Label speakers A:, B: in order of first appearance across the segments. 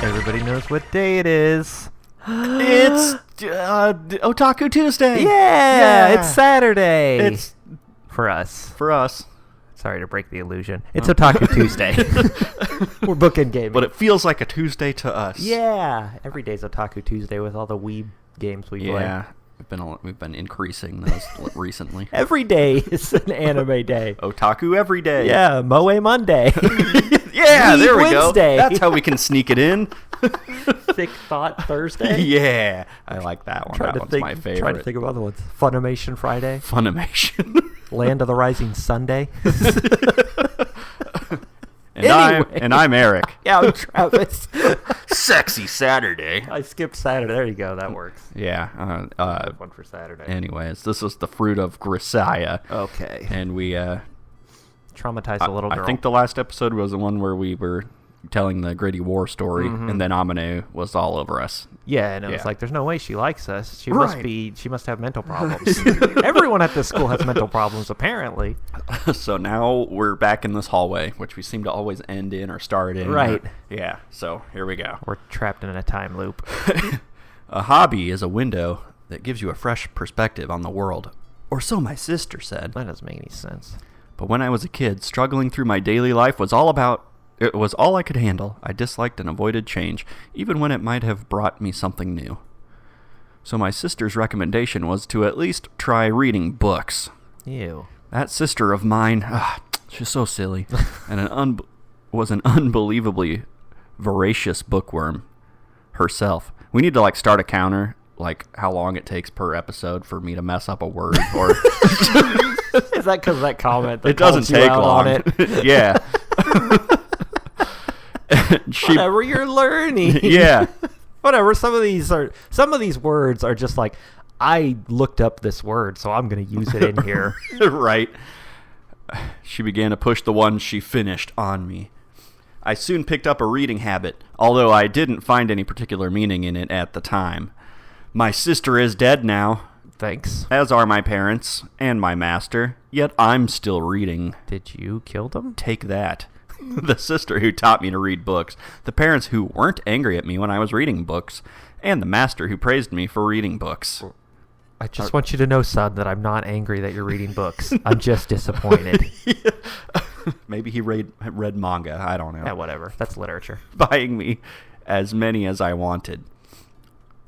A: Everybody knows what day it is.
B: It's Otaku Tuesday.
A: Yeah, it's Saturday.
B: It's
A: for us.
B: for us.
A: Sorry to break the illusion. It's Otaku Tuesday. We're Bookend Gaming.
B: But it feels like a Tuesday to us.
A: Yeah, every day's Otaku Tuesday with all the weeb games we play.
B: Yeah. We've been increasing those recently.
A: Every day is an anime day.
B: Otaku every day.
A: Yeah, Moe Monday.
B: Yeah,
A: Weeb
B: there we
A: Wednesday.
B: go. That's how we can sneak it in.
A: Thick Thought Thursday.
B: Yeah, I like that one. That one's my favorite.
A: Trying to think of other ones. Funimation Friday.
B: Funimation.
A: Land of the Rising Sunday.
B: And I'm Eric.
A: Yeah, I'm Travis.
B: Sexy Saturday.
A: I skipped Saturday. There you go. That works.
B: Yeah.
A: Good one for Saturday.
B: Anyways, this is the fruit of Grisaia.
A: Okay.
B: And we
A: Traumatized a little girl.
B: I think the last episode was the one where we were telling the gritty war story, and then Amane was all over us.
A: Yeah, and it was like, there's no way she likes us. She
B: Right.
A: she must have mental problems. Everyone at this school has mental problems, apparently.
B: So now we're back in this hallway, which we seem to always end in or start in.
A: Right.
B: Yeah, so here we go.
A: We're trapped in a time loop.
B: A hobby is a window that gives you a fresh perspective on the world, or so my sister said.
A: That doesn't make any sense.
B: But when I was a kid, struggling through my daily life was all I could handle. I disliked and avoided change, even when it might have brought me something new. So my sister's recommendation was to at least try reading books.
A: Ew.
B: That sister of mine, she's so silly, and was an unbelievably voracious bookworm herself. We need to start a counter, how long it takes per episode for me to mess up a word, or
A: Is that because of that comment? That
B: it doesn't
A: calls you
B: take
A: out
B: long.
A: on it?
B: Yeah.
A: Whatever you're learning.
B: Yeah.
A: Whatever. Some of these words are just like, I looked up this word, so I'm going to use it in here.
B: Right. She began to push the one she finished on me. I soon picked up a reading habit, although I didn't find any particular meaning in it at the time. My sister is dead now,
A: Thanks.
B: as are my parents and my master, yet I'm still reading.
A: Did you kill them?
B: Take that. The sister who taught me to read books, the parents who weren't angry at me when I was reading books, and the master who praised me for reading books.
A: I just want you to know, son, that I'm not angry that you're reading books. I'm just disappointed.
B: Maybe he read manga, I don't know.
A: Yeah, whatever. That's literature.
B: Buying me as many as I wanted.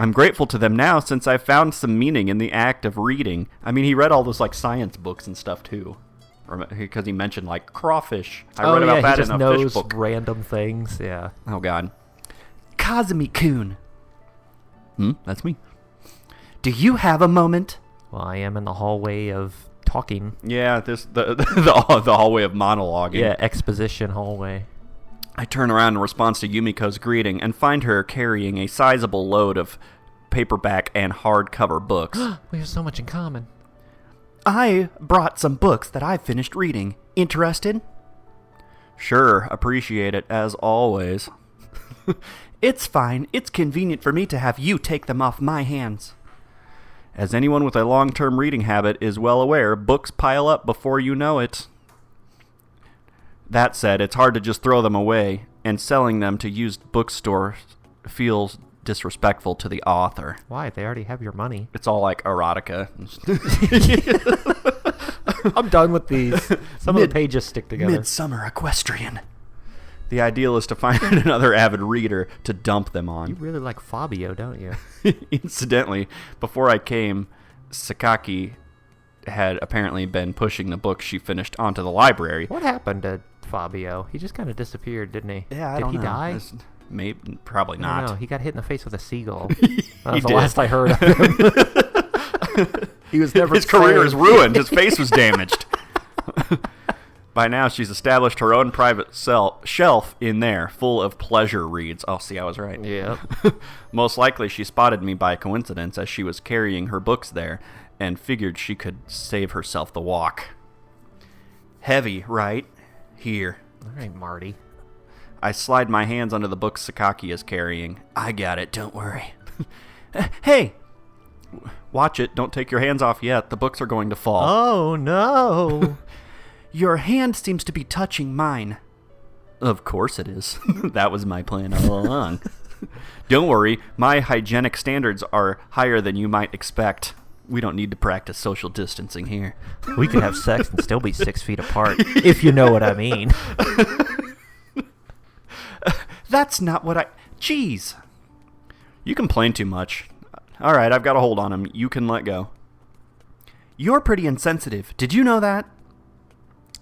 B: I'm grateful to them now since I've found some meaning in the act of reading. I mean, he read all those science books and stuff too, because he mentioned crawfish. I read about that
A: he just
B: in a
A: knows
B: fish book.
A: random things. Yeah.
B: Oh God, Kazumi-kun. That's me. Do you have a moment?
A: Well, I am in the hallway of talking.
B: Yeah, the hallway of monologuing.
A: Yeah, exposition hallway.
B: I turn around in response to Yumiko's greeting and find her carrying a sizable load of paperback and hardcover books.
A: We have so much in common.
B: I brought some books that I've finished reading. Interested? Sure, appreciate it, as always. It's fine. It's convenient for me to have you take them off my hands. As anyone with a long-term reading habit is well aware, books pile up before you know it. That said, it's hard to just throw them away, and selling them to used bookstores feels disrespectful to the author.
A: Why? They already have your money.
B: It's all erotica.
A: I'm done with these. Some of the pages stick together.
B: Midsummer Equestrian. The ideal is to find another avid reader to dump them
A: You
B: on.
A: really like Fabio, don't you?
B: Incidentally, before I came, Sakaki had apparently been pushing the books she finished onto the library.
A: What happened to Fabio? He just kind of disappeared, didn't he?
B: Yeah, I
A: Did
B: don't
A: he
B: know.
A: die?
B: Maybe, probably
A: I don't know.
B: not.
A: He got hit in the face with a seagull.
B: He
A: That's the
B: did.
A: last I heard of him. He was never
B: His career is
A: saved.
B: ruined. His face was damaged. By now, she's established her own private shelf in there, full of pleasure reads. Oh, see, I was right.
A: Yeah.
B: Most likely, she spotted me by coincidence as she was carrying her books there, and figured she could save herself the walk. Heavy, right? Here.
A: All right, Marty.
B: I slide my hands under the books Sakaki is carrying. I got it, don't worry. Hey! Watch it, don't take your hands off yet. The books are going to fall.
A: Oh, no.
B: Your hand seems to be touching mine. Of course it is. That was my plan all along. Don't worry, my hygienic standards are higher than you might expect. We don't need to practice social distancing here.
A: We could have sex and still be 6 feet apart, if you know what I mean.
B: That's not what I... Jeez. You complain too much. All right, I've got a hold on him. You can let go. You're pretty insensitive. Did you know that?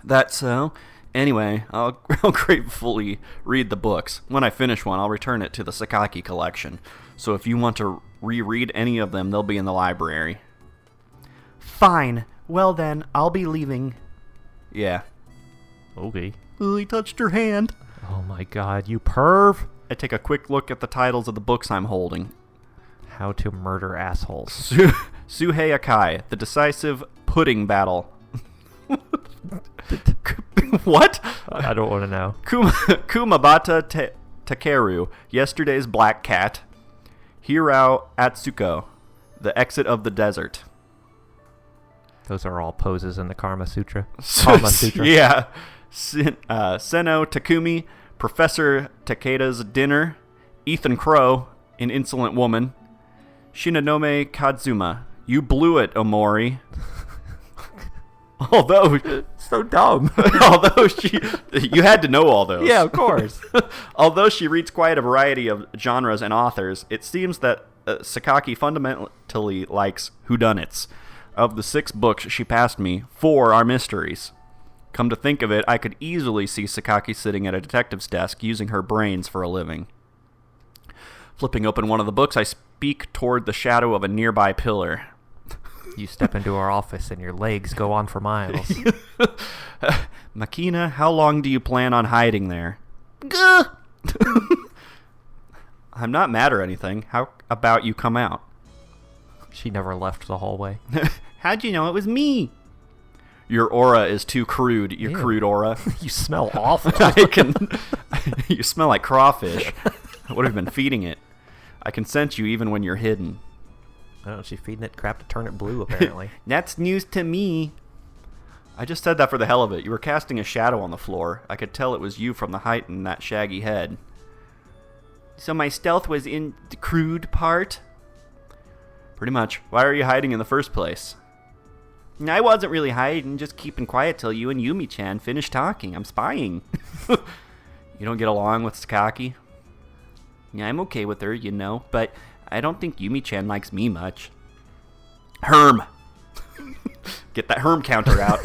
B: That's so. Anyway, I'll gratefully read the books. When I finish one, I'll return it to the Sakaki collection. So if you want to reread any of them, they'll be in the library. Fine. Well then, I'll be leaving. Yeah.
A: Okay.
B: Oh, he touched her hand.
A: Oh my god, you perv!
B: I take a quick look at the titles of the books I'm holding.
A: How to Murder Assholes.
B: Suhei Akai, The Decisive Pudding Battle. What?
A: I don't want to know.
B: Kumabata Takeru, Yesterday's Black Cat. Hirao Atsuko, The Exit of the Desert.
A: Those are all poses in the Karma Sutra. Kama Sutra.
B: Yeah. Seno Takumi, Professor Takeda's Dinner. Ethan Crow, An Insolent Woman. Shinonome Kazuma, You Blew It, Omori. Although...
A: So dumb.
B: You had to know all those.
A: Yeah, of course.
B: Although she reads quite a variety of genres and authors, it seems that Sakaki fundamentally likes whodunits. Of the 6 books she passed me, 4 are mysteries. Come to think of it, I could easily see Sakaki sitting at a detective's desk using her brains for a living. Flipping open one of the books, I speak toward the shadow of a nearby pillar.
A: You step into our office and your legs go on for miles.
B: Makina, how long do you plan on hiding there? Gah! I'm not mad or anything. How about you come out?
A: She never left the hallway.
B: How'd you know it was me? Your aura is too crude, your crude aura.
A: You smell awful.
B: You smell like crawfish. What have you been feeding it? I can sense you even when you're hidden.
A: Oh, she's feeding it crap to turn it blue, apparently.
B: That's news to me. I just said that for the hell of it. You were casting a shadow on the floor. I could tell it was you from the height in that shaggy head. So my stealth was in the crude part? Pretty much. Why are you hiding in the first place? I wasn't really hiding, just keeping quiet till you and Yumi-chan finished talking. I'm spying. You don't get along with Sakaki? Yeah, I'm okay with her, you know, but I don't think Yumi-chan likes me much. Herm! Get that Herm counter out.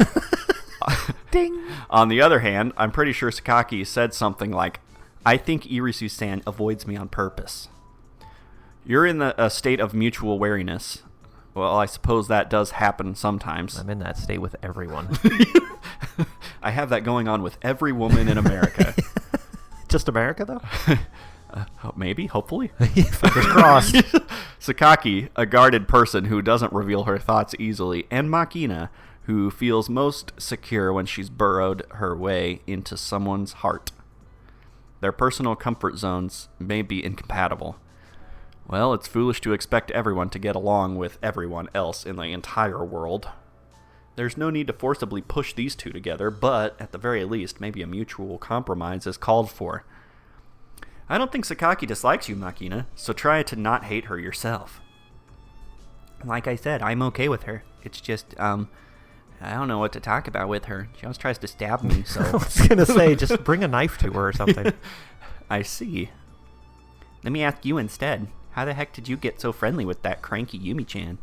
A: Ding!
B: On the other hand, I'm pretty sure Sakaki said something like, I think Irisu-san avoids me on purpose. You're in a state of mutual wariness. Well, I suppose that does happen sometimes.
A: I'm in that state with everyone.
B: I have that going on with every woman in America.
A: Just America, though?
B: Maybe, hopefully.
A: Fingers crossed.
B: Sakaki, a guarded person who doesn't reveal her thoughts easily, and Makina, who feels most secure when she's burrowed her way into someone's heart. Their personal comfort zones may be incompatible. Well, it's foolish to expect everyone to get along with everyone else in the entire world. There's no need to forcibly push these two together, but, at the very least, maybe a mutual compromise is called for. I don't think Sakaki dislikes you, Makina, so try to not hate her yourself. Like I said, I'm okay with her. It's just, I don't know what to talk about with her. She always tries to stab me, so...
A: I was going to say, just bring a knife to her or something.
B: I see. Let me ask you instead. How the heck did you get so friendly with that cranky Yumi-chan?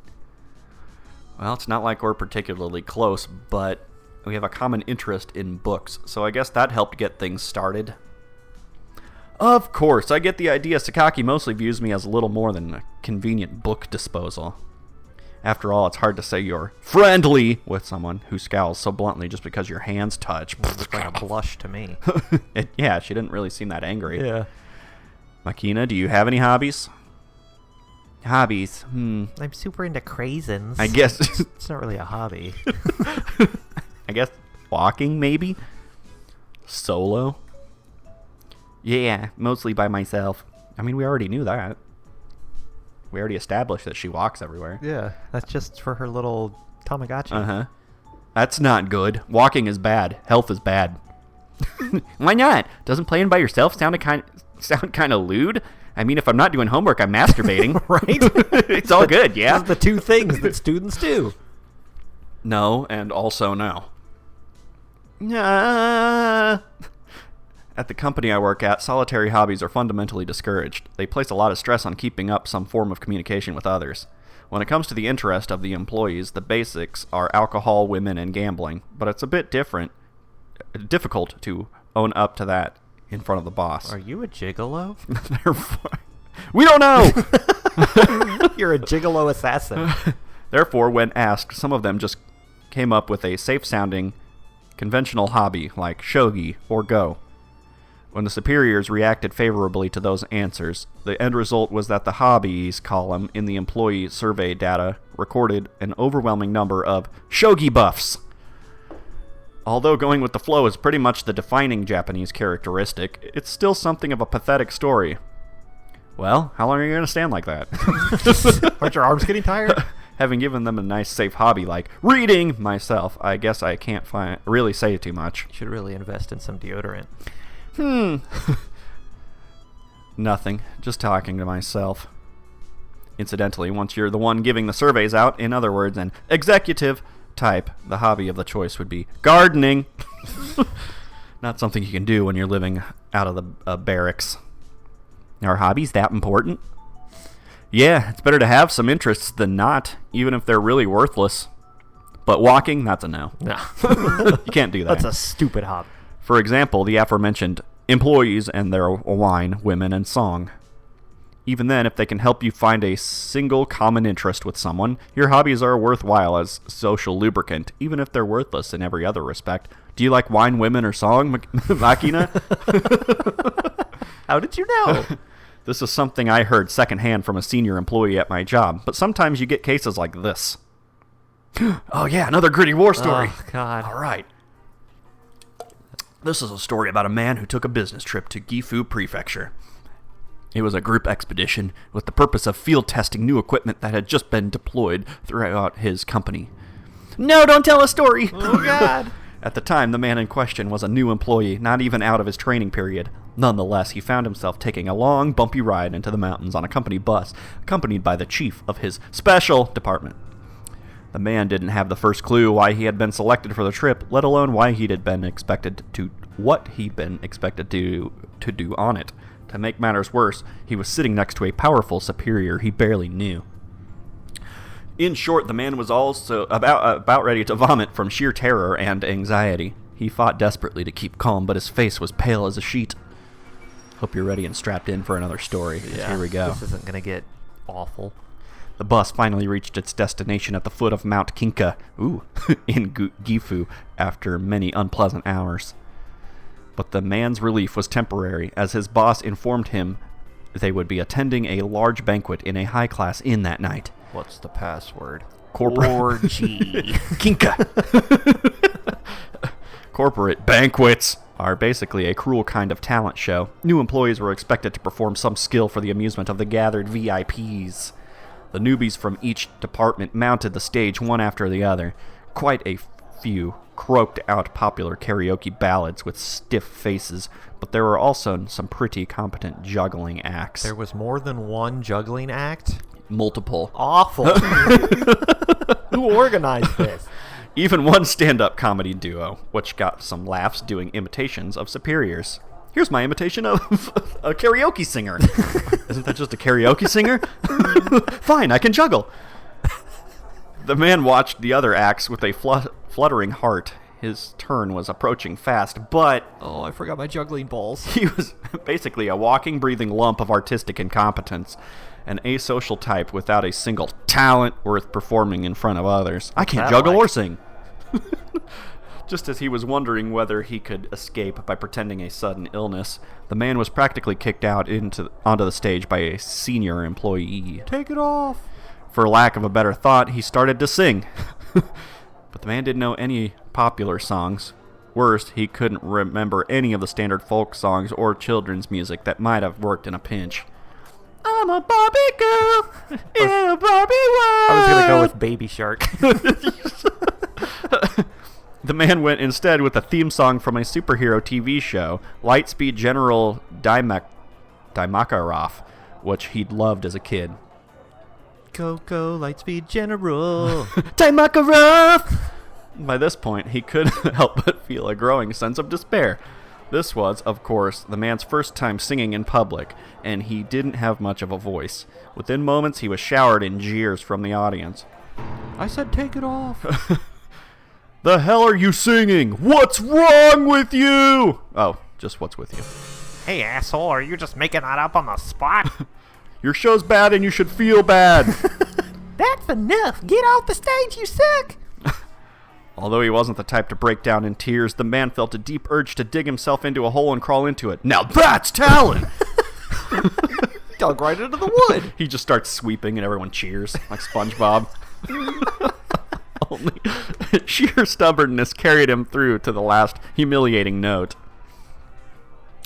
B: Well, it's not like we're particularly close, but we have a common interest in books, so I guess that helped get things started. Of course, I get the idea Sakaki mostly views me as little more than a convenient book disposal. After all, it's hard to say you're friendly with someone who scowls so bluntly just because your hands touch.
A: It looks like a blush to me.
B: Yeah, she didn't really seem that angry.
A: Yeah.
B: Makina, do you have any hobbies? Hobbies?
A: I'm super into craisins.
B: I guess...
A: It's not really a hobby.
B: I guess walking, maybe? Solo? Yeah, mostly by myself. I mean, we already knew that. We already established that she walks everywhere.
A: Yeah, that's just for her little Tamagotchi.
B: Uh-huh. That's not good. Walking is bad. Health is bad. Why not? Doesn't playing by yourself sound kind of lewd? I mean, if I'm not doing homework, I'm masturbating.
A: Right?
B: It's all good, yeah?
A: Those are the two things that students do.
B: No, and also no. At the company I work at, solitary hobbies are fundamentally discouraged. They place a lot of stress on keeping up some form of communication with others. When it comes to the interest of the employees, the basics are alcohol, women, and gambling, but it's a bit difficult to own up to that in front of the boss.
A: Are you a gigolo?
B: We don't know!
A: You're a gigolo assassin.
B: Therefore, when asked, some of them just came up with a safe-sounding, conventional hobby like shogi or go. When the superiors reacted favorably to those answers, the end result was that the hobbies column in the employee survey data recorded an overwhelming number of shogi buffs. Although going with the flow is pretty much the defining Japanese characteristic, it's still something of a pathetic story. Well, how long are you going to stand like that?
A: Aren't your arms getting tired?
B: Having given them a nice safe hobby like reading myself, I guess I can't really say too much.
A: You should really invest in some deodorant.
B: Nothing. Just talking to myself. Incidentally, once you're the one giving the surveys out, in other words, an executive type, the hobby of the choice would be gardening. Not something you can do when you're living out of the barracks. Are hobbies that important? Yeah, it's better to have some interests than not, even if they're really worthless. But walking, that's a no.
A: No.
B: You can't do that.
A: That's a stupid hobby.
B: For example, the aforementioned employees and their wine, women, and song. Even then, if they can help you find a single common interest with someone, your hobbies are worthwhile as social lubricant, even if they're worthless in every other respect. Do you like wine, women, or song, Makina?
A: How did you know?
B: This is something I heard secondhand from a senior employee at my job, but sometimes you get cases like this. Oh yeah, another gritty war story.
A: Oh, God.
B: All right. This is a story about a man who took a business trip to Gifu Prefecture. It was a group expedition with the purpose of field testing new equipment that had just been deployed throughout his company. No, don't tell a story!
A: Oh, God.
B: At the time, the man in question was a new employee, not even out of his training period. Nonetheless, he found himself taking a long, bumpy ride into the mountains on a company bus, accompanied by the chief of his special department. The man didn't have the first clue why he had been selected for the trip, let alone why he'd been expected to do on it. To make matters worse, he was sitting next to a powerful superior he barely knew. In short, the man was also about ready to vomit from sheer terror and anxiety. He fought desperately to keep calm, but his face was pale as a sheet. Hope you're ready and strapped in for another story.
A: Yeah,
B: here we go.
A: This isn't going to get awful.
B: The bus finally reached its destination at the foot of Mount Kinka, in Gifu, after many unpleasant hours. But the man's relief was temporary, as his boss informed him they would be attending a large banquet in a high-class inn that night.
A: What's the password?
B: Orgy. Kinka. Corporate banquets are basically a cruel kind of talent show. New employees were expected to perform some skill for the amusement of the gathered VIPs. The newbies from each department mounted the stage one after the other. Quite a few croaked out popular karaoke ballads with stiff faces, but there were also some pretty competent juggling acts.
A: There was more than one juggling act?
B: Multiple.
A: Awful. Who organized this?
B: Even one stand-up comedy duo, which got some laughs doing imitations of superiors. Here's my imitation of a karaoke singer. Isn't that just a karaoke singer? Fine, I can juggle. The man watched the other acts with a fluttering heart. His turn was approaching fast, but...
A: Oh, I forgot my juggling balls.
B: He was basically a walking, breathing lump of artistic incompetence. An asocial type without a single talent worth performing in front of others. I can't juggle or sing. Just as he was wondering whether he could escape by pretending a sudden illness, the man was practically kicked out onto the stage by a senior employee.
A: Take it off.
B: For lack of a better thought, he started to sing. But the man didn't know any popular songs. Worst, he couldn't remember any of the standard folk songs or children's music that might have worked in a pinch. I'm a Barbie girl in a Barbie world.
A: I was going to go with Baby Shark.
B: The man went instead with a theme song from a superhero TV show, Lightspeed General Daimakaroff. which he'd loved as a kid.
A: Coco Lightspeed General.
B: Daimakaroff! By this point, he couldn't help but feel a growing sense of despair. This was, of course, the man's first time singing in public, and he didn't have much of a voice. Within moments, he was showered in jeers from the audience.
A: I said take it off.
B: The hell are you singing? What's wrong with you? Oh, just what's with you.
A: Hey, asshole, are you just making that up on the spot?
B: Your show's bad and you should feel bad.
A: That's enough. Get off the stage, you suck.
B: Although he wasn't the type to break down in tears, the man felt a deep urge to dig himself into a hole and crawl into it. Now that's talent!
A: Dug right into the wood.
B: He just starts sweeping and everyone cheers, like SpongeBob. Only sheer stubbornness carried him through to the last humiliating note.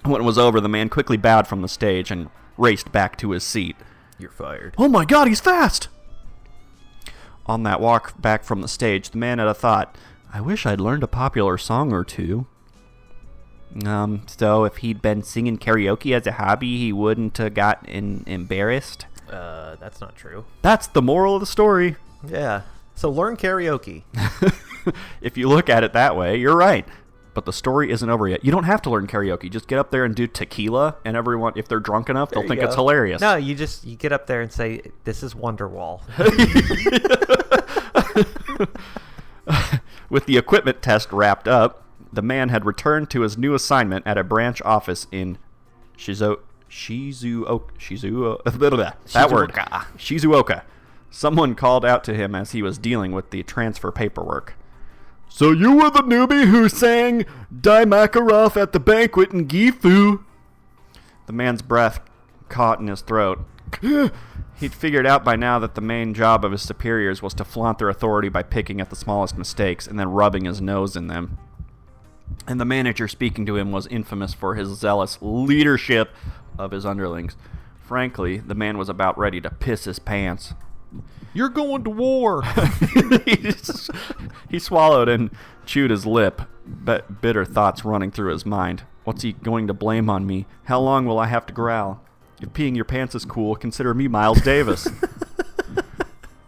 B: When it was over, the man quickly bowed from the stage and raced back to his seat.
A: You're fired.
B: Oh my god, he's fast! On that walk back from the stage, the man had a thought. I wish I'd learned a popular song or two. So if he'd been singing karaoke as a hobby, he wouldn't have gotten embarrassed?
A: That's not true.
B: That's the moral of the story.
A: Yeah. So learn karaoke.
B: If you look at it that way, you're right. But the story isn't over yet. You don't have to learn karaoke. Just get up there and do tequila, and everyone, if they're drunk enough, they'll think it's hilarious.
A: No, you get up there and say, "This is Wonderwall."
B: With the equipment test wrapped up, the man had returned to his new assignment at a branch office in Shizuoka. Someone called out to him as he was dealing with the transfer paperwork. So you were the newbie who sang Daimakaroff at the banquet in Gifu? The man's breath caught in his throat. He'd figured out by now that the main job of his superiors was to flaunt their authority by picking at the smallest mistakes and then rubbing his nose in them. And the manager speaking to him was infamous for his zealous leadership of his underlings. Frankly, the man was about ready to piss his pants.
A: You're going to war.
B: He swallowed and chewed his lip, bitter thoughts running through his mind. What's he going to blame on me? How long will I have to growl? If peeing your pants is cool, consider me Miles Davis.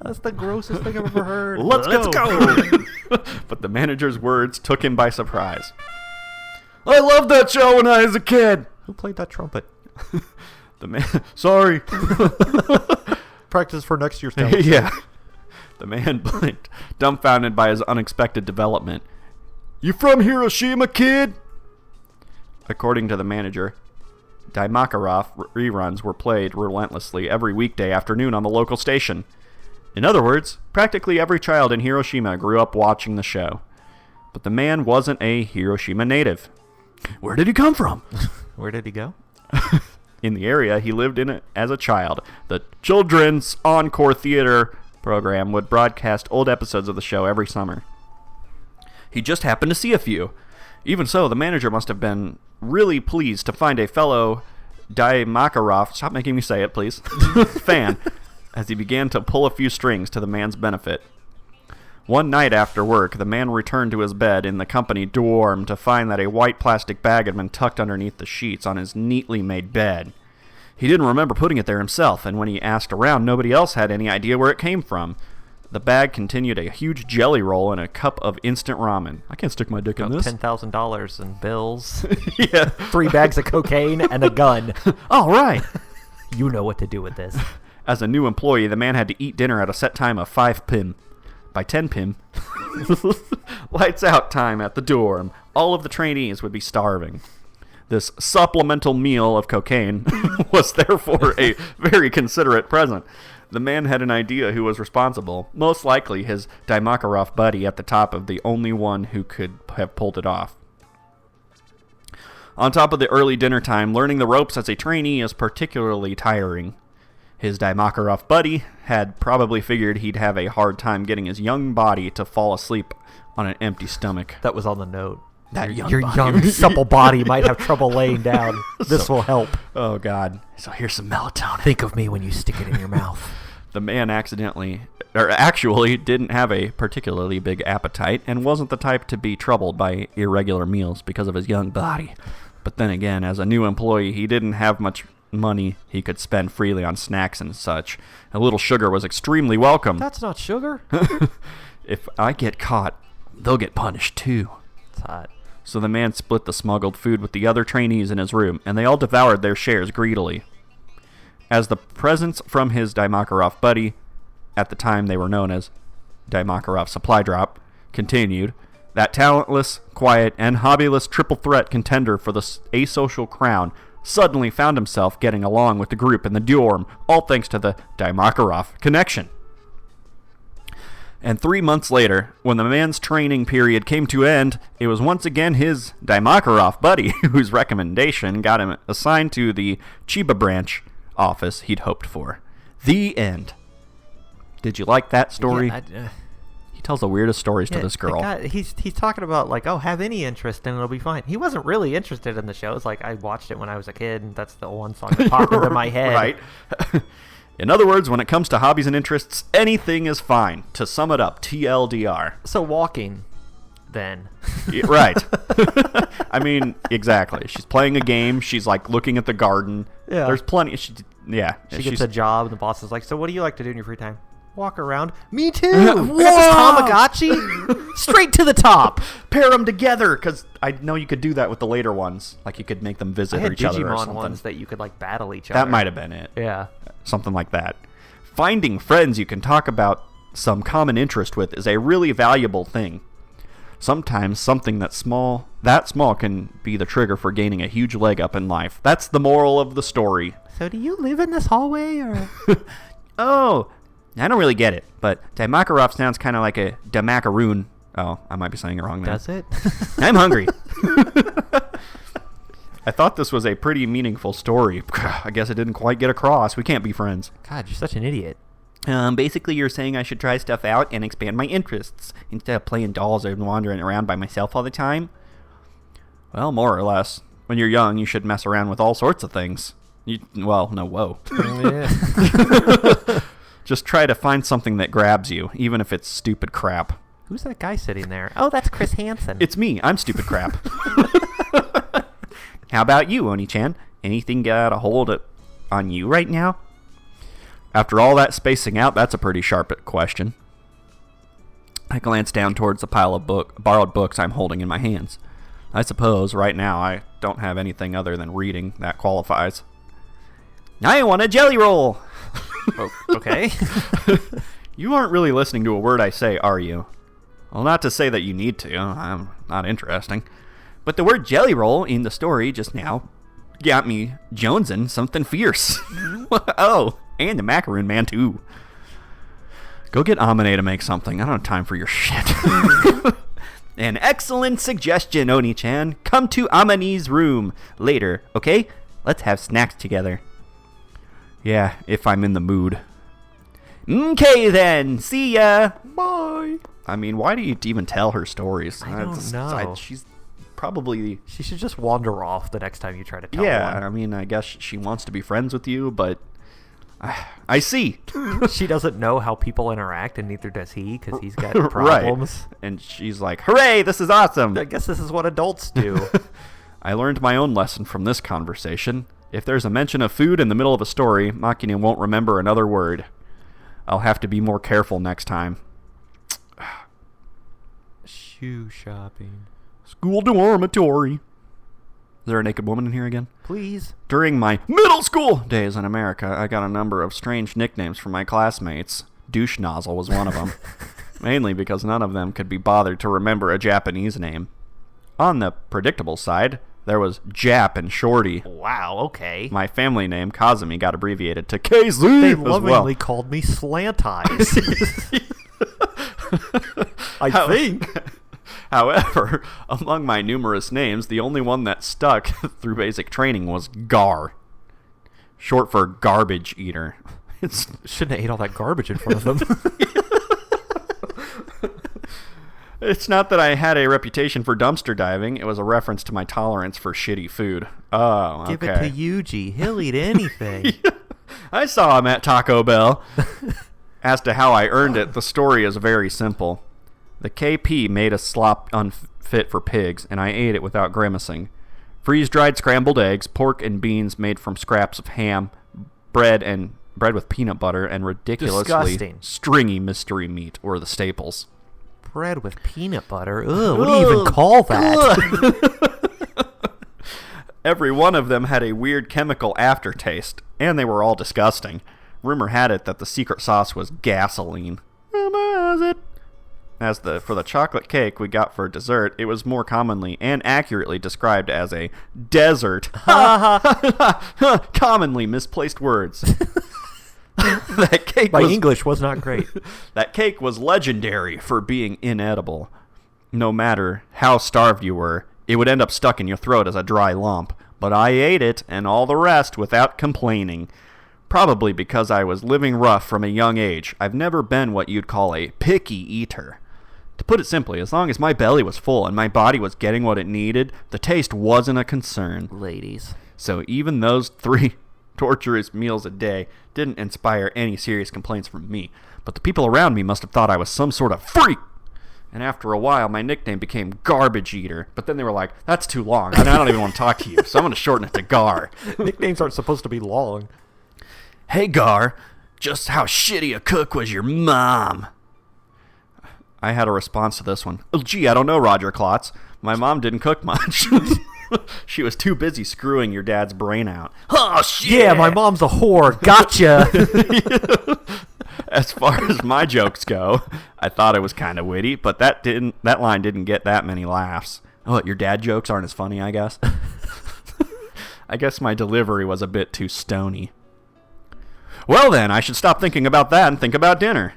A: That's the grossest thing I've ever heard.
B: Let's go! But the manager's words took him by surprise. I loved that show when I was a kid.
A: Who played that trumpet?
B: The man... Sorry.
A: Practice for next year's talent.
B: Yeah. The man blinked, dumbfounded by his unexpected development. You from Hiroshima, kid? According to the manager, Daimakaroff reruns were played relentlessly every weekday afternoon on the local station. In other words, practically every child in Hiroshima grew up watching the show. But the man wasn't a Hiroshima native. Where did he come from?
A: Where did he go?
B: In the area he lived in as a child, the Children's Encore Theater program would broadcast old episodes of the show every summer. He just happened to see a few. Even so, the manager must have been really pleased to find a fellow Daimakaroff, stop making me say it, please, fan, as he began to pull a few strings to the man's benefit. One night after work, the man returned to his bed in the company dorm to find that a white plastic bag had been tucked underneath the sheets on his neatly made bed. He didn't remember putting it there himself, and when he asked around, nobody else had any idea where it came from. The bag contained a huge jelly roll and a cup of instant ramen. I can't stick my dick in this.
A: $10,000 in bills.
B: Yeah.
A: 3 bags of cocaine and a gun.
B: All right.
A: You know what to do with this.
B: As a new employee, the man had to eat dinner at a set time of 5 p.m. By 10 p.m., lights out time at the dorm. All of the trainees would be starving. This supplemental meal of cocaine was therefore a very considerate present. The man had an idea who was responsible, most likely his Daimakaroff buddy at the top of the only one who could have pulled it off. On top of the early dinner time, learning the ropes as a trainee is particularly tiring. His Daimakaroff buddy had probably figured he'd have a hard time getting his young body to fall asleep on an empty stomach.
A: That was on the note.
B: Your
A: young, supple body might have trouble laying down. This will help.
B: Oh, God. So here's some melatonin.
A: Think of me when you stick it in your mouth.
B: The man actually didn't have a particularly big appetite and wasn't the type to be troubled by irregular meals because of his young body. But then again, as a new employee, he didn't have much money he could spend freely on snacks and such. A little sugar was extremely welcome.
A: That's not sugar.
B: If I get caught, they'll get punished too.
A: It's hot.
B: So the man split the smuggled food with the other trainees in his room, and they all devoured their shares greedily. As the presents from his Daimakaroff buddy, at the time they were known as Daimakaroff Supply Drop, continued, that talentless, quiet, and hobbyless triple threat contender for the asocial crown suddenly found himself getting along with the group in the dorm, all thanks to the Daimakaroff connection. And 3 months later, when the man's training period came to end, it was once again his Daimakaroff buddy whose recommendation got him assigned to the Chiba branch office he'd hoped for. The end. Did you like that story?
A: Yeah,
B: he tells the weirdest stories to this girl.
A: He's talking about, like, oh, have any interest and it'll be fine. He wasn't really interested in the show. It's like, I watched it when I was a kid, and that's the one song that popped into my head.
B: Right. In other words, when it comes to hobbies and interests, anything is fine. To sum it up, TLDR.
A: So walking, then.
B: Right. I mean, exactly. She's playing a game. She's, like, looking at the garden.
A: Yeah.
B: There's plenty. She
A: gets a job, and the boss is like, so what do you like to do in your free time? Walk around. Me too. I got this Tamagotchi. Straight to the top.
B: Pair them together, because I know you could do that with the later ones. Like, you could make them visit each other or
A: Digimon
B: something.
A: ones that you could, like, battle each other.
B: That might have been it.
A: Yeah.
B: Something like that. Finding friends you can talk about some common interest with is a really valuable thing. Sometimes something that small can be the trigger for gaining a huge leg up in life. That's the moral of the story.
A: So do you live in this hallway, or?
B: Oh, I don't really get it, but Daimakaroff sounds kind of like a Daimakaroon. Oh, I might be saying it wrong there.
A: Does it?
B: I'm hungry. I thought this was a pretty meaningful story. I guess it didn't quite get across. We can't be friends.
A: God, you're such an idiot.
B: Basically, you're saying I should try stuff out and expand my interests instead of playing dolls and wandering around by myself all the time. Well, more or less. When you're young, you should mess around with all sorts of things. Whoa.
A: Yeah.
B: Just try to find something that grabs you, even if it's stupid crap.
A: Who's that guy sitting there? Oh, that's Chris Hansen.
B: It's me. I'm stupid crap. How about you, Oni-chan? Anything got a hold on you right now? After all that spacing out, that's a pretty sharp question. I glance down towards the pile of borrowed books I'm holding in my hands. I suppose right now I don't have anything other than reading that qualifies. I want a jelly roll!
A: Oh, okay.
B: You aren't really listening to a word I say, are you? Well, not to say that you need to. I'm not interesting. But the word jelly roll in the story just now got me jonesing something fierce. Oh, and the macaroon man, too. Go get Amane to make something. I don't have time for your shit. An excellent suggestion, Oni-chan. Come to Amane's room later, okay? Let's have snacks together. Yeah, if I'm in the mood. Okay, then. See ya. Bye. I mean, why do you even tell her stories?
A: I don't know.
B: She's probably...
A: She should just wander off the next time you try to tell
B: Yeah,
A: one.
B: I mean, I guess she wants to be friends with you, but... I see.
A: She doesn't know how people interact, and neither does he, because he's got problems.
B: Right. And she's like, hooray, this is awesome.
A: I guess this is what adults do.
B: I learned my own lesson from this conversation. If there's a mention of food in the middle of a story, Makina won't remember another word. I'll have to be more careful next time.
A: Shoe shopping.
B: School dormitory. Is there a naked woman in here again?
A: Please.
B: During my middle school days in America, I got a number of strange nicknames from my classmates. Douche nozzle was one of them. Mainly because none of them could be bothered to remember a Japanese name. On the predictable side, there was Jap and Shorty.
A: Wow, okay.
B: My family name, Kazumi, got abbreviated to KZ
A: They
B: as
A: lovingly
B: well.
A: called me Slant Eyes. I think.
B: However, among my numerous names, the only one that stuck through basic training was Gar, short for garbage eater.
A: Shouldn't have ate all that garbage in front of them.
B: It's not that I had a reputation for dumpster diving. It was a reference to my tolerance for shitty food. Oh, okay.
A: Give it to Yuji. He'll eat anything.
B: I saw him at Taco Bell. As to how I earned it, the story is very simple. The KP made a slop unfit for pigs, and I ate it without grimacing. Freeze-dried scrambled eggs, pork and beans made from scraps of ham, bread with peanut butter, and ridiculously
A: Disgusting.
B: stringy mystery meat were the staples.
A: Bread with peanut butter. Ugh, what do you even call that?
B: Every one of them had a weird chemical aftertaste, and they were all disgusting. Rumor had it that the secret sauce was gasoline. Rumor has it. For the chocolate cake we got for dessert, it was more commonly and accurately described as a desert. Commonly misplaced words. That cake
A: My English was not great.
B: That cake was legendary for being inedible. No matter how starved you were, it would end up stuck in your throat as a dry lump. But I ate it and all the rest without complaining. Probably because I was living rough from a young age. I've never been what you'd call a picky eater. To put it simply, as long as my belly was full and my body was getting what it needed, the taste wasn't a concern.
A: Ladies.
B: So even those 3 torturous meals a day didn't inspire any serious complaints from me. But the people around me must have thought I was some sort of freak. And after a while, my nickname became Garbage Eater. But then they were like, that's too long. I don't even want to talk to you, so I'm going to shorten it to Gar.
A: Nicknames aren't supposed to be long.
B: Hey, Gar, just how shitty a cook was your mom? I had a response to this one. Oh, gee, I don't know, Roger Klotz. My mom didn't cook much. She was too busy screwing your dad's brain out. Oh, shit!
A: Yeah, my mom's a whore. Gotcha!
B: As far as my jokes go, I thought it was kind of witty, but that line didn't get that many laughs. Oh, your dad jokes aren't as funny, I guess? I guess my delivery was a bit too stony. Well then, I should stop thinking about that and think about dinner.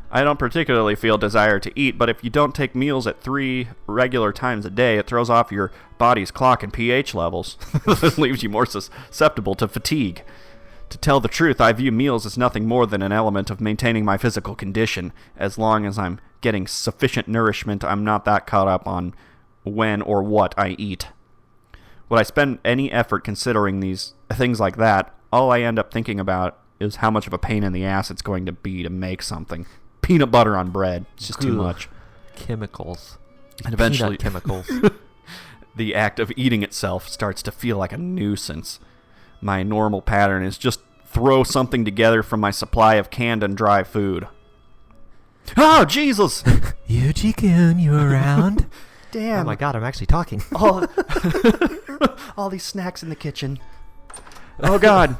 B: I don't particularly feel desire to eat, but if you don't take meals at 3 regular times a day, it throws off your body's clock and pH levels. This leaves you more susceptible to fatigue. To tell the truth, I view meals as nothing more than an element of maintaining my physical condition. As long as I'm getting sufficient nourishment, I'm not that caught up on when or what I eat. Would I spend any effort considering these things like that, all I end up thinking about is how much of a pain in the ass it's going to be to make something. Peanut butter on bread. It's just too much.
A: Chemicals.
B: And eventually,
A: Peanut chemicals.
B: the act of eating itself starts to feel like a nuisance. My normal pattern is just throw something together from my supply of canned and dry food. Oh, Jesus!
A: Yuji-kun, you around?
B: Damn.
A: Oh my god, I'm actually talking.
B: All these snacks in the kitchen. Oh, God.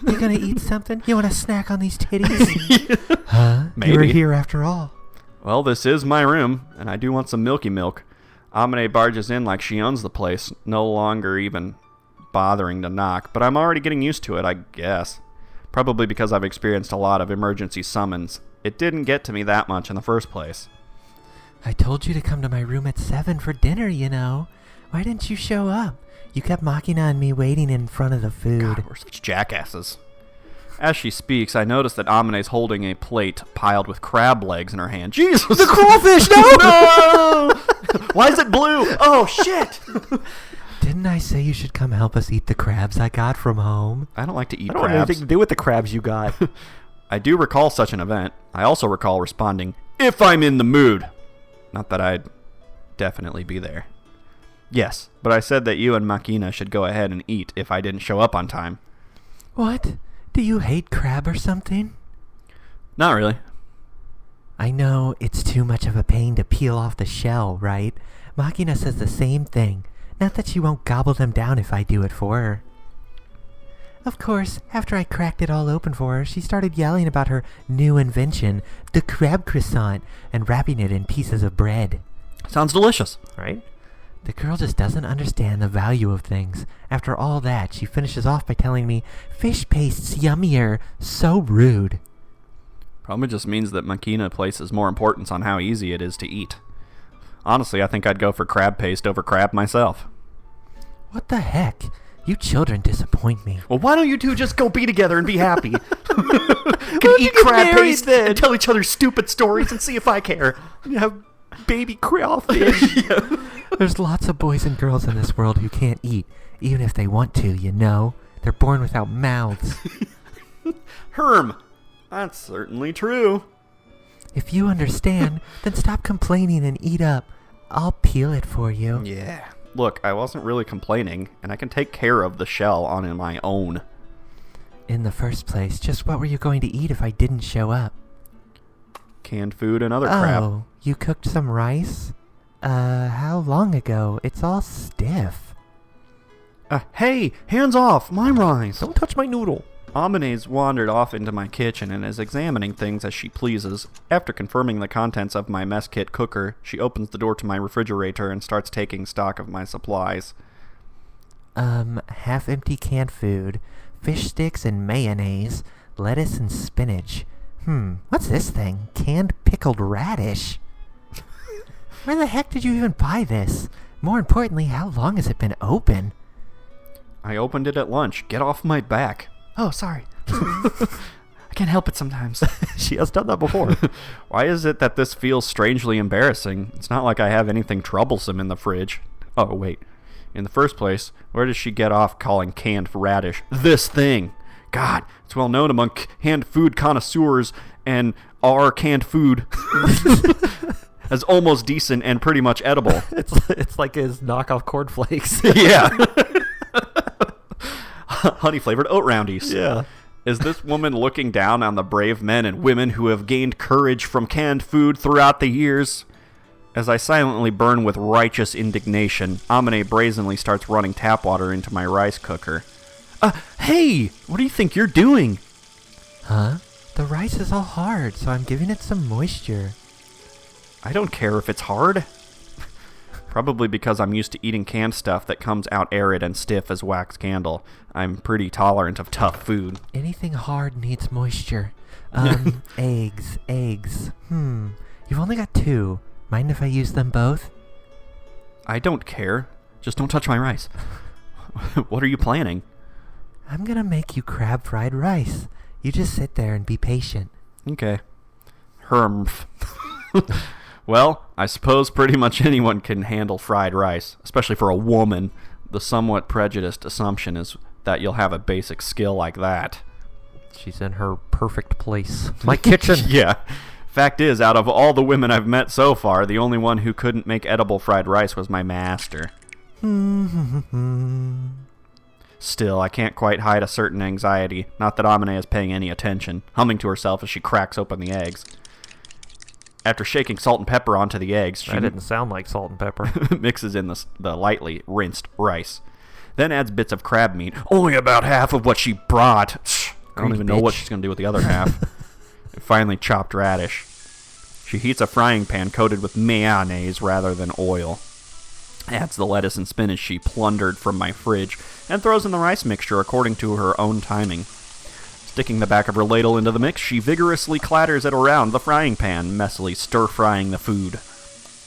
A: You gonna eat something? You want a snack on these titties? Huh?
B: Maybe.
A: You were here after all.
B: Well, this is my room, and I do want some milky milk. Amine barges in like she owns the place, no longer even bothering to knock, but I'm already getting used to it, I guess. Probably because I've experienced a lot of emergency summons. It didn't get to me that much in the first place.
A: I told you to come to my room at 7 for dinner, you know. Why didn't you show up? You kept Makina and me waiting in front of the food.
B: God, we're such jackasses. As she speaks, I notice that Amine's holding a plate piled with crab legs in her hand. Jesus!
A: The crawfish! No!
B: No! Why is it blue? Oh, shit!
A: Didn't I say you should come help us eat the crabs I got from home?
B: I don't like to eat
A: I don't want
B: crabs.
A: anything to do with the crabs you got.
B: I do recall such an event. I also recall responding, if I'm in the mood. Not that I'd definitely be there. Yes, but I said that you and Makina should go ahead and eat if I didn't show up on time.
A: What? Do you hate crab or something?
B: Not really.
A: I know it's too much of a pain to peel off the shell, right? Makina says the same thing. Not that she won't gobble them down if I do it for her. Of course, after I cracked it all open for her, she started yelling about her new invention, the crab croissant, and wrapping it in pieces of bread.
B: Sounds delicious.
A: Right? The girl just doesn't understand the value of things. After all that, she finishes off by telling me, fish paste's yummier. So rude.
B: Probably just means that Makina places more importance on how easy it is to eat. Honestly, I think I'd go for crab paste over crab myself.
A: What the heck? You children disappoint me.
B: Well, why don't you two just go be together and be happy? Can eat crab paste and tell each other stupid stories and see if I care.
A: You have baby crawfish.
B: Yeah.
A: There's lots of boys and girls in this world who can't eat, even if they want to, you know. They're born without mouths.
B: Herm, that's certainly true.
A: If you understand, then stop complaining and eat up. I'll peel it for you.
B: Yeah. Look, I wasn't really complaining, and I can take care of the shell on my own.
A: In the first place, just what were you going to eat if I didn't show up?
B: Canned food and other crap.
A: Oh, you cooked some rice? How long ago? It's all stiff.
B: Hey, hands off, my rice!
A: Don't touch my noodle.
B: Amane's wandered off into my kitchen and is examining things as she pleases. After confirming the contents of my mess kit cooker, she opens the door to my refrigerator and starts taking stock of my supplies.
A: Half-empty canned food, fish sticks and mayonnaise, lettuce and spinach. What's this thing? Canned pickled radish. Where the heck did you even buy this? More importantly, how long has it been open?
B: I opened it at lunch. Get off my back.
A: Oh, sorry.
B: I can't help it sometimes.
A: She has done that before.
B: Why is it that this feels strangely embarrassing? It's not like I have anything troublesome in the fridge. Oh, wait. In the first place, where does she get off calling canned radish this thing? God, it's well known among canned food connoisseurs and our canned food as almost decent and pretty much edible.
A: It's like his knockoff cornflakes.
B: Yeah. Honey-flavored oat roundies.
A: Yeah.
B: Is this woman looking down on the brave men and women who have gained courage from canned food throughout the years? As I silently burn with righteous indignation, Amane brazenly starts running tap water into my rice cooker. Hey! What do you think you're doing?
A: Huh? The rice is all hard, so I'm giving it some moisture.
B: I don't care if it's hard. Probably because I'm used to eating canned stuff that comes out arid and stiff as wax candle. I'm pretty tolerant of tough food.
A: Anything hard needs moisture. Eggs. You've only got 2. Mind if I use them both?
B: I don't care. Just don't touch my rice. What are you planning?
A: I'm gonna make you crab fried rice. You just sit there and be patient.
B: Okay. Hermf. Well, I suppose pretty much anyone can handle fried rice, especially for a woman. The somewhat prejudiced assumption is that you'll have a basic skill like that.
A: She's in her perfect place. My kitchen!
B: Yeah. Fact is, out of all the women I've met so far, the only one who couldn't make edible fried rice was my master. Still, I can't quite hide a certain anxiety, not that Amane is paying any attention, humming to herself as she cracks open the eggs. After shaking salt and pepper onto the eggs, she
A: That didn't sound like salt and pepper.
B: mixes in the lightly rinsed rice. Then adds bits of crab meat, only about half of what she brought. I don't even know what she's going to do with the other half. And finally, chopped radish. She heats a frying pan coated with mayonnaise rather than oil. Adds the lettuce and spinach she plundered from my fridge, and throws in the rice mixture according to her own timing. Sticking the back of her ladle into the mix, she vigorously clatters it around the frying pan, messily stir-frying the food.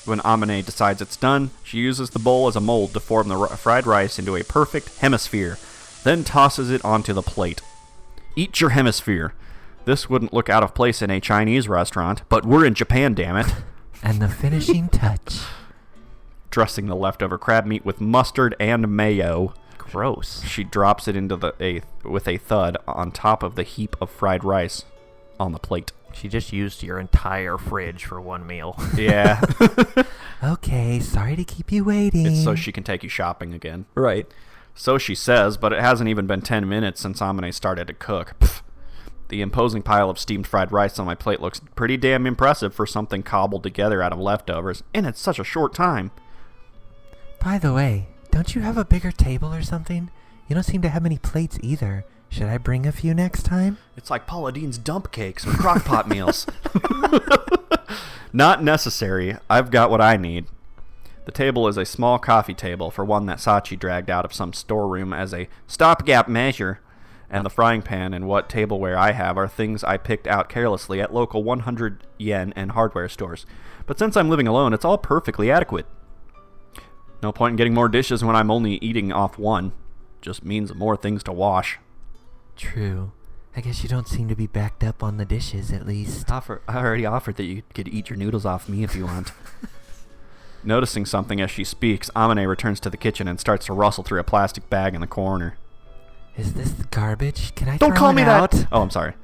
B: When Amane decides it's done, she uses the bowl as a mold to form the fried rice into a perfect hemisphere, then tosses it onto the plate. Eat your hemisphere. This wouldn't look out of place in a Chinese restaurant, but we're in Japan, damn it.
A: And the finishing touch.
B: Dressing the leftover crab meat with mustard and mayo.
A: Gross.
B: She drops it into with a thud on top of the heap of fried rice on the plate.
A: She just used your entire fridge for one meal.
B: Yeah.
A: Okay, sorry to keep you waiting.
B: It's so she can take you shopping again.
A: Right.
B: So she says, but it hasn't even been 10 minutes since Amane started to cook. Pfft. The imposing pile of steamed fried rice on my plate looks pretty damn impressive for something cobbled together out of leftovers, and it's such a short time.
A: By the way, don't you have a bigger table or something? You don't seem to have many plates either. Should I bring a few next time?
B: It's like Paula Deen's dump cakes or crock-pot meals. Not necessary. I've got what I need. The table is a small coffee table for one that Sachi dragged out of some storeroom as a stopgap measure, and the frying pan and what tableware I have are things I picked out carelessly at local 100 yen and hardware stores. But since I'm living alone, it's all perfectly adequate. No point in getting more dishes when I'm only eating off one. Just means more things to wash.
A: True. I guess you don't seem to be backed up on the dishes, at least.
B: I already offered that you could eat your noodles off me if you want. Noticing something as she speaks, Amane returns to the kitchen and starts to rustle through a plastic bag in the corner.
A: Is this garbage? Can I
B: Don't
A: throw
B: call
A: it
B: me
A: out?
B: that! Oh, I'm sorry.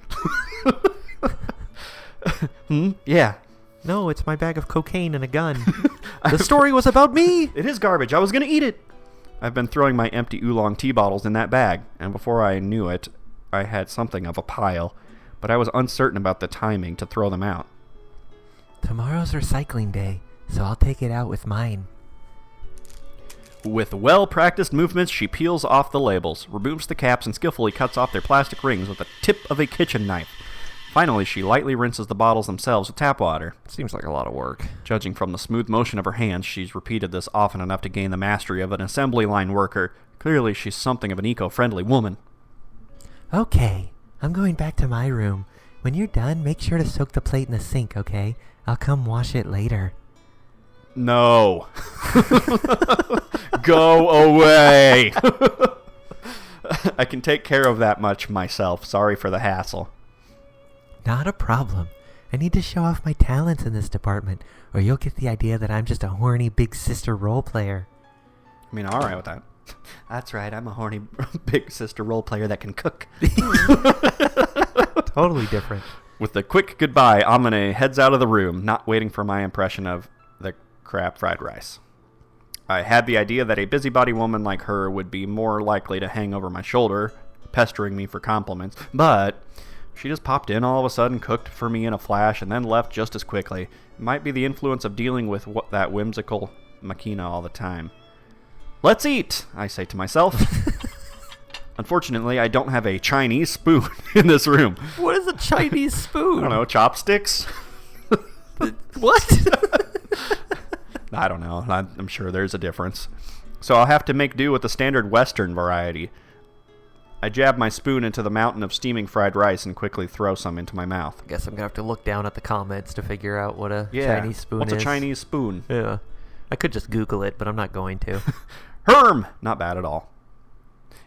B: Yeah.
A: No, it's my bag of cocaine and a gun. The story was about me!
B: It is garbage. I was going to eat it. I've been throwing my empty oolong tea bottles in that bag, and before I knew it, I had something of a pile, but I was uncertain about the timing to throw them out.
A: Tomorrow's recycling day, so I'll take it out with mine.
B: With well-practiced movements, she peels off the labels, removes the caps, and skillfully cuts off their plastic rings with the tip of a kitchen knife. Finally, she lightly rinses the bottles themselves with tap water.
A: Seems like a lot of work.
B: Judging from the smooth motion of her hands, she's repeated this often enough to gain the mastery of an assembly line worker. Clearly, she's something of an eco-friendly woman.
A: Okay, I'm going back to my room. When you're done, make sure to soak the plate in the sink, okay? I'll come wash it later.
B: No. Go away. I can take care of that much myself. Sorry for the hassle.
A: Not a problem. I need to show off my talents in this department, or you'll get the idea that I'm just a horny big sister role player.
B: I mean, all right with that. That's right, I'm a horny big sister role player that can cook.
A: Totally different.
B: With a quick goodbye, Amane heads out of the room, not waiting for my impression of the crab fried rice. I had the idea that a busybody woman like her would be more likely to hang over my shoulder, pestering me for compliments, but she just popped in all of a sudden, cooked for me in a flash, and then left just as quickly. It might be the influence of dealing with that whimsical Makina all the time. Let's eat, I say to myself. Unfortunately, I don't have a Chinese spoon in this room.
A: What is a Chinese spoon?
B: I don't know, chopsticks?
A: What?
B: I don't know. I'm sure there's a difference. So I'll have to make do with the standard Western variety. I jab my spoon into the mountain of steaming fried rice and quickly throw some into my mouth.
A: I guess I'm going to have to look down at the comments to figure out what a Chinese spoon is.
B: What's a Chinese spoon?
A: Yeah. I could just Google it, but I'm not going to.
B: Herm! Not bad at all.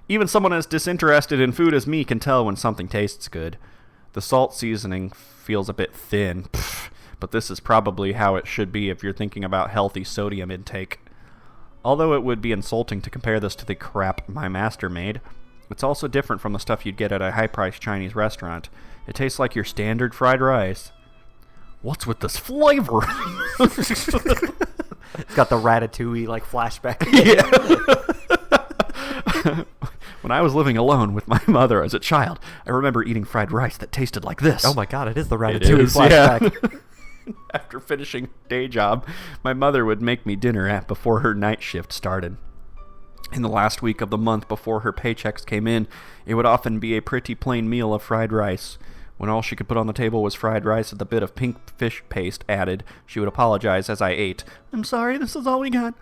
B: Even someone as disinterested in food as me can tell when something tastes good. The salt seasoning feels a bit thin, but this is probably how it should be if you're thinking about healthy sodium intake. Although it would be insulting to compare this to the crap my master made, it's also different from the stuff you'd get at a high-priced Chinese restaurant. It tastes like your standard fried rice. What's with this flavor?
A: It's got the Ratatouille, flashback.
B: Yeah. When I was living alone with my mother as a child, I remember eating fried rice that tasted like this.
A: Oh my god, it is the Ratatouille flashback.
B: Yeah. After finishing day job, my mother would make me dinner before her night shift started. In the last week of the month before her paychecks came in, it would often be a pretty plain meal of fried rice. When all she could put on the table was fried rice with a bit of pink fish paste added, she would apologize as I ate. "I'm sorry, this is all we got."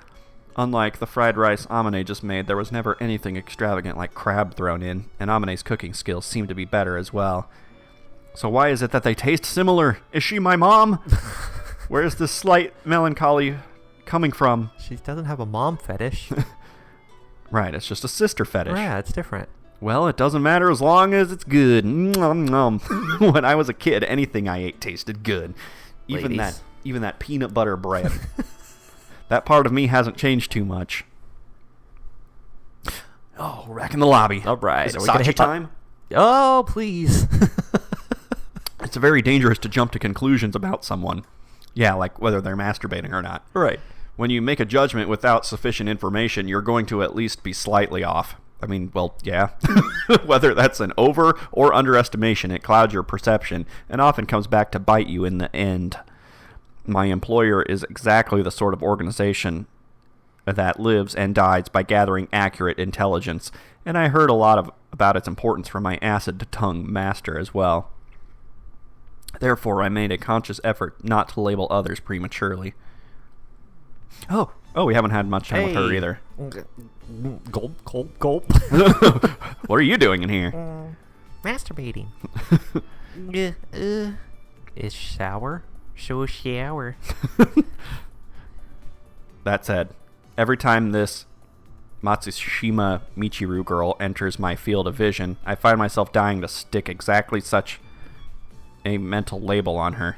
B: Unlike the fried rice Amane just made, there was never anything extravagant like crab thrown in, and Amane's cooking skills seemed to be better as well. So why is it that they taste similar? Is she my mom? Where's this slight melancholy coming from?
A: She doesn't have a mom fetish.
B: Right, it's just a sister fetish.
A: Yeah, it's different.
B: Well, it doesn't matter as long as it's good. Nom, nom. When I was a kid, anything I ate tasted good. Even that peanut butter bread. That part of me hasn't changed too much. Oh, we're back in the lobby.
A: All right.
B: Is it
A: Are we gonna
B: Sachi
A: hit
B: time?
A: Oh, please.
B: It's very dangerous to jump to conclusions about someone. Yeah, like whether they're masturbating or not.
A: Right.
B: When you make a judgment without sufficient information, you're going to at least be slightly off. I mean, well, yeah. Whether that's an over or underestimation, it clouds your perception and often comes back to bite you in the end. My employer is exactly the sort of organization that lives and dies by gathering accurate intelligence, and I heard a lot about its importance from my acid-tongue master as well. Therefore, I made a conscious effort not to label others prematurely. Oh, we haven't had much time with her either.
A: Gulp, gulp, gulp.
B: What are you doing in here?
A: Masturbating. It's shower. Show shower.
B: That said, every time this Matsushima Michiru girl enters my field of vision, I find myself dying to stick exactly such a mental label on her.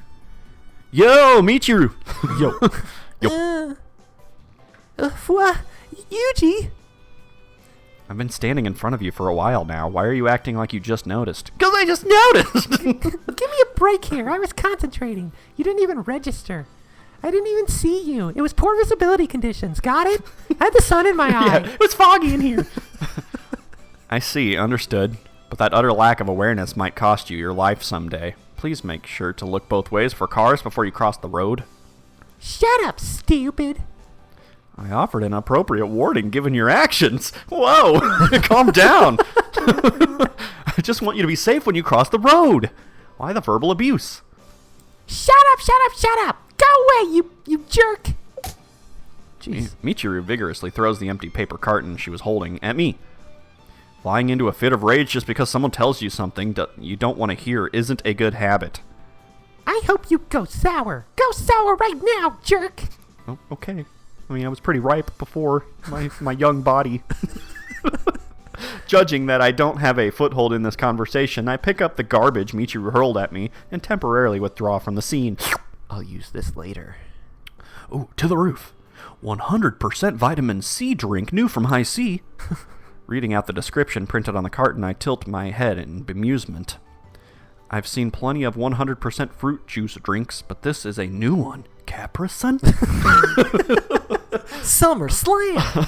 B: Yo, Michiru! Yo.
A: Yuji!
B: I've been standing in front of you for a while now. Why are you acting like you just noticed? 'Cause I just noticed!
A: Give me a break here. I was concentrating. You didn't even register. I didn't even see you. It was poor visibility conditions. Got it? I had the sun in my eye.
B: Yeah, it was foggy in here. I see, understood. But that utter lack of awareness might cost you your life someday. Please make sure to look both ways for cars before you cross the road.
A: Shut up, stupid.
B: I offered an appropriate warning given your actions. Whoa, calm down. I just want you to be safe when you cross the road. Why the verbal abuse?
A: Shut up, shut up, shut up. Go away, you jerk. Jeez.
B: Michiru vigorously throws the empty paper carton she was holding at me. Flying into a fit of rage just because someone tells you something you don't want to hear isn't a good habit.
A: I hope you go sour. Go sour right now, jerk.
B: Oh, okay. I mean, I was pretty ripe before my young body. Judging that I don't have a foothold in this conversation, I pick up the garbage Michiru hurled at me and temporarily withdraw from the scene.
A: I'll use this later.
B: Oh, to the roof. 100% vitamin C drink new from High C. Reading out the description printed on the carton, I tilt my head in bemusement. I've seen plenty of 100% fruit juice drinks, but this is a new one. Capri-Sun?
A: Summer Slam!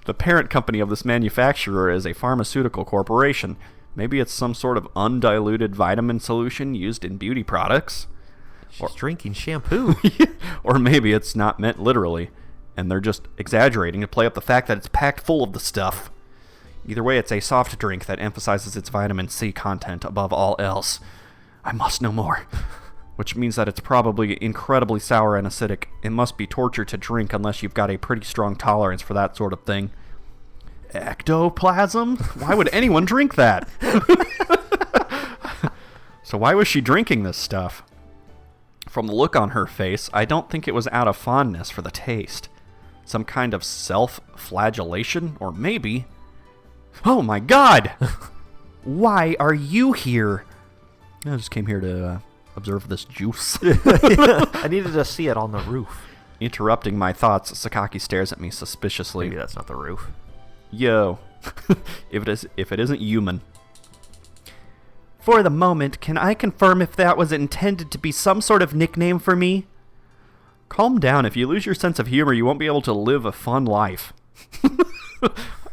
B: The parent company of this manufacturer is a pharmaceutical corporation. Maybe it's some sort of undiluted vitamin solution used in beauty products.
A: She's drinking shampoo.
B: Or maybe it's not meant literally, and they're just exaggerating to play up the fact that it's packed full of the stuff. Either way, it's a soft drink that emphasizes its vitamin C content above all else. I must know more. Which means that it's probably incredibly sour and acidic. It must be torture to drink unless you've got a pretty strong tolerance for that sort of thing. Ectoplasm? Why would anyone drink that? So why was she drinking this stuff? From the look on her face, I don't think it was out of fondness for the taste. Some kind of self-flagellation, or maybe... Oh my god! Why are you here? I just came here to observe this juice.
A: I needed to see it on the roof.
B: Interrupting my thoughts, Sakaki stares at me suspiciously.
A: Maybe that's not the roof.
B: Yo. if it isn't human.
C: For the moment, can I confirm if that was intended to be some sort of nickname for me?
B: Calm down. If you lose your sense of humor, you won't be able to live a fun life.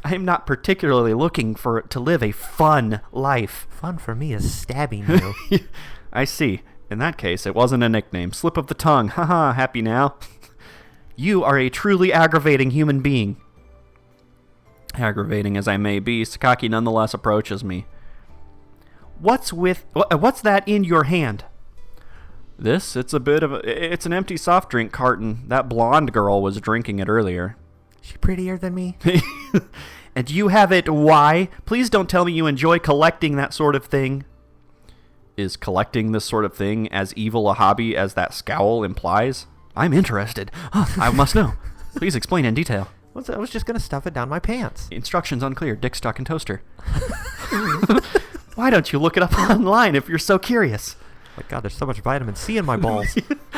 C: I'm not particularly looking to live a fun life.
A: Fun for me is stabbing you.
B: I see. In that case, it wasn't a nickname. Slip of the tongue. Haha, happy now?
C: You are a truly aggravating human being.
B: Aggravating as I may be, Sakaki nonetheless approaches me.
C: What's that in your hand?
B: It's an empty soft drink carton. That blonde girl was drinking it earlier.
A: She prettier than me?
C: And you have it why? Please don't tell me you enjoy collecting that sort of thing.
B: Is collecting this sort of thing as evil a hobby as that scowl implies? I'm interested. I must know. Please explain in detail.
A: I was just going to stuff it down my pants.
B: Instructions unclear. Dick, stock, and toaster.
C: Why don't you look it up online if you're so curious?
A: My god, there's so much vitamin C in my balls.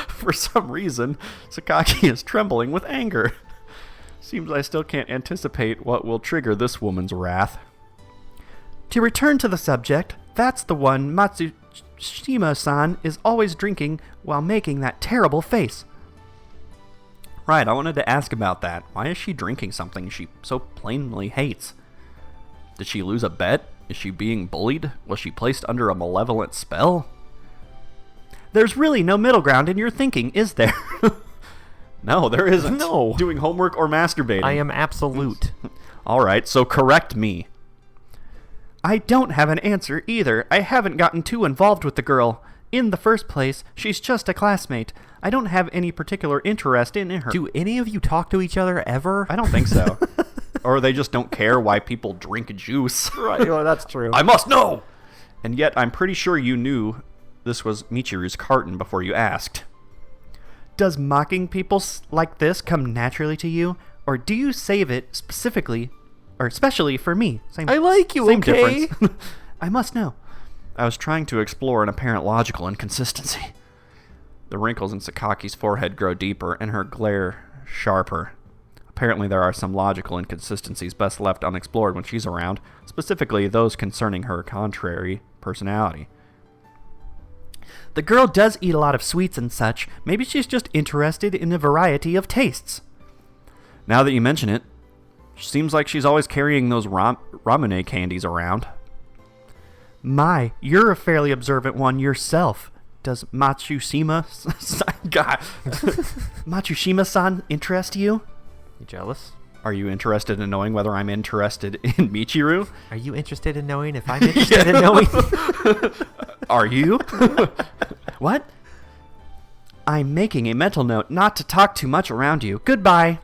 B: For some reason, Sakaki is trembling with anger. Seems I still can't anticipate what will trigger this woman's wrath.
C: To return to the subject, that's the one Matsushima-san is always drinking while making that terrible face.
B: Right, I wanted to ask about that. Why is she drinking something she so plainly hates? Did she lose a bet? Is she being bullied? Was she placed under a malevolent spell?
C: There's really no middle ground in your thinking, is there?
B: No, there isn't.
A: No.
B: Doing homework or masturbating.
A: I am absolute.
B: All right, so correct me.
C: I don't have an answer either. I haven't gotten too involved with the girl. In the first place, she's just a classmate. I don't have any particular interest in her.
A: Do any of you talk to each other ever?
B: I don't think so. Or they just don't care why people drink juice.
A: Right, well, that's true.
B: I must know! And yet, I'm pretty sure you knew this was Michiru's carton before you asked.
C: Does mocking people like this come naturally to you? Or do you save it specifically, or especially for me?
A: I like you,
C: same
A: okay?
C: Difference. I must know.
B: I was trying to explore an apparent logical inconsistency. The wrinkles in Sakaki's forehead grow deeper, and her glare sharper. Apparently there are some logical inconsistencies best left unexplored when she's around, specifically those concerning her contrary personality. The girl does eat a lot of sweets and such. Maybe she's just interested in a variety of tastes. Now that you mention it, seems like she's always carrying those ramune candies around.
C: My, you're a fairly observant one yourself. Does Matsushima-san interest you?
A: You jealous?
B: Are you interested in knowing whether I'm interested in Michiru?
A: Are you interested in knowing if I'm interested in knowing?
B: Are you?
C: What? I'm making a mental note not to talk too much around you. Goodbye.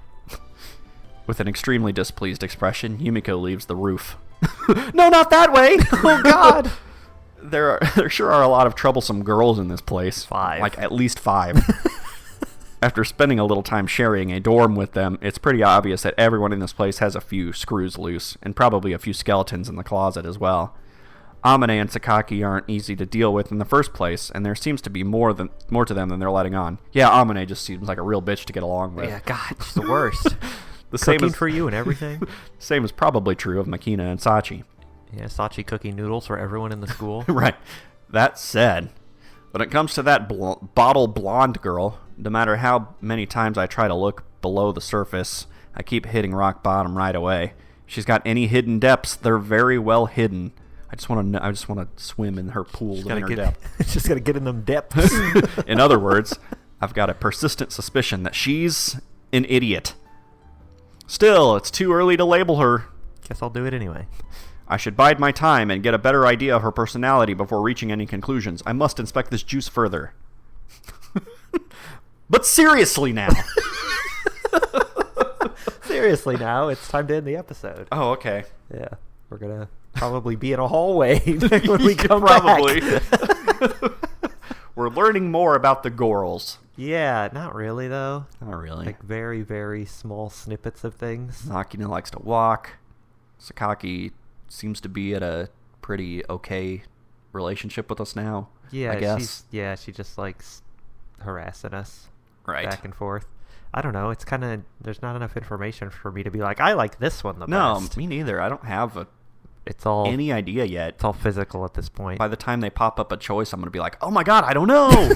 B: With an extremely displeased expression, Yumiko leaves the roof. No, not that way!
A: Oh, God!
B: There sure are a lot of troublesome girls in this place.
A: 5.
B: Like, at least 5. After spending a little time sharing a dorm with them, it's pretty obvious that everyone in this place has a few screws loose, and probably a few skeletons in the closet as well. Amane and Sakaki aren't easy to deal with in the first place, and there seems to be more to them than they're letting on. Yeah, Amane just seems like a real bitch to get along with.
A: Yeah, God, she's the worst.
B: The
A: Cooking
B: same is,
A: for you and everything.
B: Same is probably true of Makina and Sachi.
A: Yeah, Sachi cooking noodles for everyone in the school.
B: Right. That said, when it comes to that bottle blonde girl, no matter how many times I try to look below the surface, I keep hitting rock bottom right away. If she's got any hidden depths, they're very well hidden. I just want to swim in her pools and in her depth.
A: Just gotta get in them depths.
B: In other words, I've got a persistent suspicion that she's an idiot. Still, it's too early to label her.
A: Guess I'll do it anyway.
B: I should bide my time and get a better idea of her personality before reaching any conclusions. I must inspect this juice further. But seriously now.
A: Seriously now, it's time to end the episode.
B: Oh, okay.
A: Yeah, we're gonna probably be in a hallway when we come
B: Probably.
A: back.
B: We're learning more about the Gorals.
A: Yeah, not really though.
B: Not really.
A: Like very, very small snippets of things.
B: Makina likes to walk. Sakaki seems to be at a pretty okay relationship with us now.
A: Yeah,
B: I guess.
A: she just likes harassing us.
B: Right.
A: Back and forth. I don't know. It's kind of there's not enough information for me to be like, I like this one the
B: No,
A: best.
B: me neither. I don't have
A: It's all
B: any idea yet.
A: It's all physical at this point.
B: By the time they pop up a choice, I'm going to be like, oh my god, I don't know.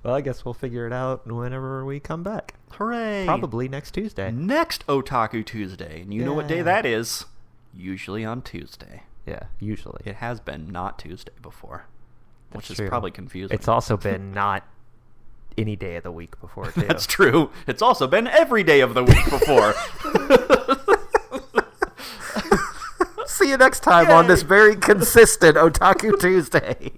A: Well, I guess we'll figure it out whenever we come back.
B: Hooray.
A: Probably next Tuesday.
B: Next Otaku Tuesday. And you know what day
A: Yeah.
B: that is? Usually on Tuesday.
A: Yeah, usually.
B: It has been not Tuesday before, which is
A: true.
B: probably confusing.
A: It's also been not any day of the week before, too.
B: That's true. It's also been every day of the week before.
A: See you next time on this very consistent Otaku Tuesday.